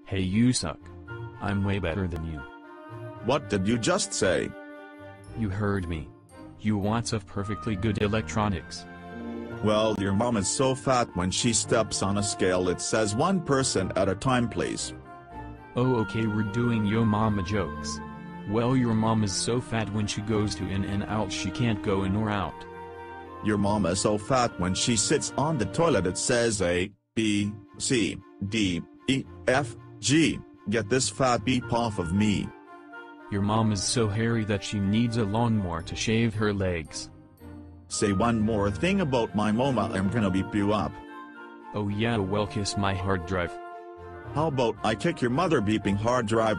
Hey, you suck. I'm way better than you. What did you just say? You heard me. You want of perfectly good electronics. Well, your mom is so fat when she steps on a scale it says 1% at a time, please. Oh, okay, we're doing yo mama jokes. Well, your mom is so fat when she goes to in and out she can't go in or out. Your mom is so fat when she sits on the toilet it says A, B, C, D, E, F, G. Get this fat beep off of me. Your mom is so hairy that she needs a lawnmower to shave her legs. Say one more thing about my mama, I'm gonna beep you up. Oh yeah, well, kiss my hard drive. How about I kick your mother beeping hard drive?